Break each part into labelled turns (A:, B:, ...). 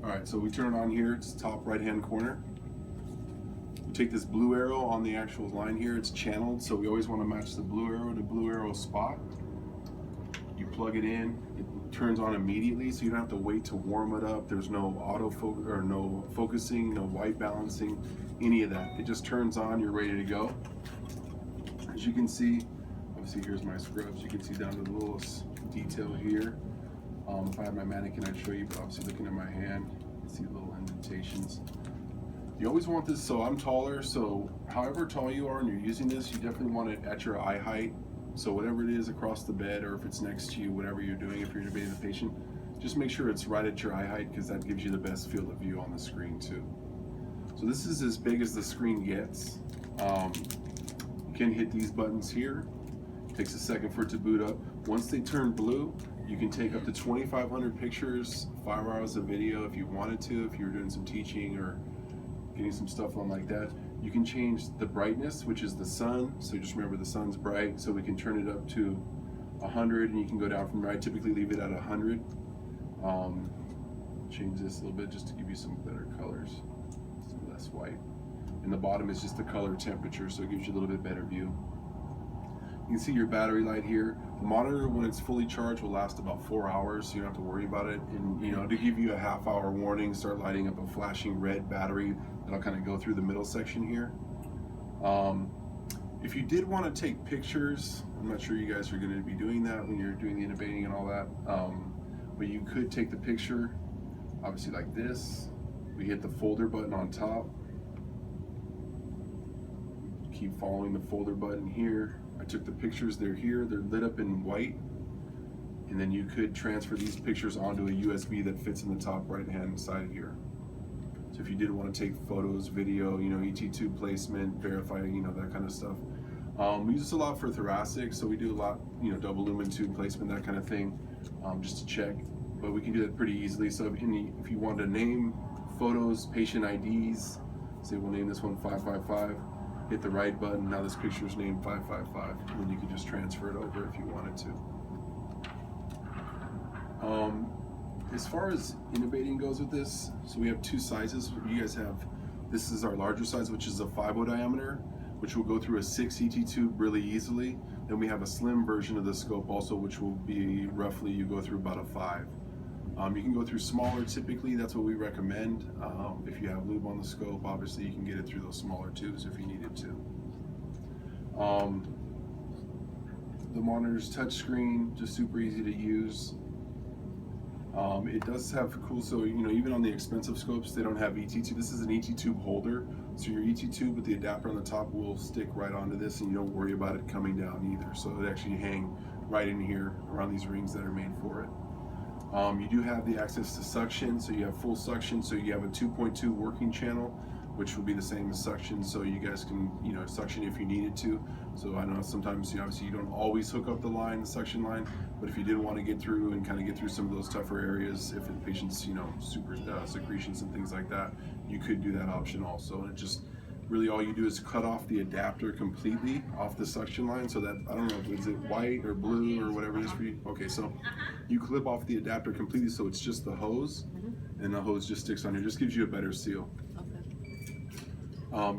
A: All right, so we turn it on here. It's top right-hand corner. You take this blue arrow on the actual line here. It's channeled, so we always want to match the blue arrow to blue arrow spot. You plug it in. It turns on immediately, so you don't have to wait to warm it up. There's no autofocus or no focusing, no white balancing, any of that. It just turns on. You're ready to go. As you can see, obviously here's my scrubs. You can see down to the littlest detail here. If I had my mannequin, I'd show you, but obviously looking at my hand, you can see little indentations. You always want this, so I'm taller, so however tall you are and you're using this, you definitely want it at your eye height. So whatever it is across the bed, or if it's next to you, whatever you're doing, if you're intubating the patient, just make sure it's right at your eye height, because that gives you the best field of view on the screen too. So this is as big as the screen gets. You can hit these buttons here. It takes a second for it to boot up. Once they turn blue, you can take up to 2,500 pictures, 5 hours of video if you wanted to, if you were doing some teaching or getting some stuff on like that. You can change the brightness, which is the sun. So just remember the sun's bright, so we can turn it up to 100, and you can go down from there. I typically leave it at 100. Change this a little bit just to give you some better colors, some less white. And the bottom is just the color temperature, so it gives you a little bit better view. You can see your battery light here. The monitor, when it's fully charged, will last about 4 hours, so you don't have to worry about it. And to give you a half-hour warning, start lighting up a flashing red battery that'll kind of go through the middle section here. If you did want to take pictures, I'm not sure you guys are going to be doing that when you're doing the intubating and all that, but you could take the picture, obviously like this. We hit the folder button on top. Keep following the folder button here. I took the pictures, they're here, they're lit up in white, and then you could transfer these pictures onto a USB that fits in the top right hand side here. So if you did want to take photos, video, ET tube placement, verify, that kind of stuff. We use this a lot for thoracic, so we do a lot, double lumen tube placement, that kind of thing, just to check, but we can do that pretty easily. So if you want to name photos, patient IDs, say we'll name this one 555, hit the right button. Now this picture is named 555, and then you can just transfer it over if you wanted to. As far as intubating goes with this, so we have 2 sizes. You guys have, this is our larger size, which is a 5/0 diameter, which will go through a 6 ET tube really easily. Then we have a slim version of the scope also, which will be roughly, you go through about a 5. You can go through smaller typically, that's what we recommend. If you have lube on the scope, obviously you can get it through those smaller tubes if you needed to. The monitor's touchscreen, just super easy to use. It does have cool, so even on the expensive scopes, they don't have ET tube. This is an ET tube holder, so your ET tube with the adapter on the top will stick right onto this, and you don't worry about it coming down either. So it actually hang right in here around these rings that are made for it. You do have the access to suction, so you have full suction, so you have a 2.2 working channel, which will be the same as suction, so you guys can suction if you needed to. So I know sometimes obviously you don't always hook up the suction line, but if you did want to get through and kind of get through some of those tougher areas, if the patient's super secretions and things like that, you could do that option also. And it just really all you do is cut off the adapter completely off the suction line, so that, I don't know, is it white or blue or whatever it is for you? Okay, so you clip off the adapter completely, so it's just the hose, and the hose just sticks on here. Just gives you a better seal.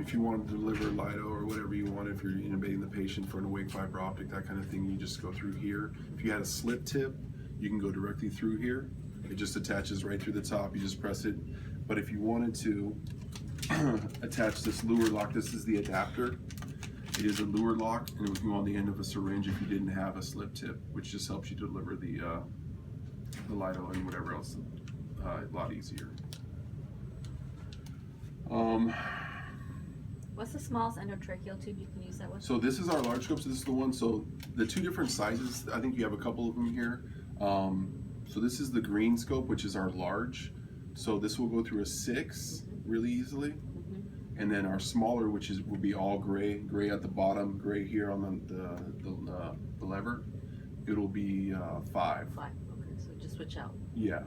A: If you want to deliver Lido or whatever you want, if you're intubating the patient for an awake fiber optic, that kind of thing, you just go through here. If you had a slip tip, you can go directly through here. It just attaches right through the top, you just press it. But if you wanted to attach this lure lock, this is the adapter. It is a lure lock, and it would go on the end of a syringe if you didn't have a slip tip, which just helps you deliver the Lido and whatever else a lot easier.
B: What's the smallest endotracheal tube you can use that with?
A: So this is our large scope, so this is the one. So the 2 different sizes, I think you have a couple of them here. So this is the green scope, which is our large. So this will go through a 6 really easily. And then our smaller, which will be all gray at the bottom, gray here on the lever. It'll be 5.
B: 5, okay, so just switch out.
A: Yeah,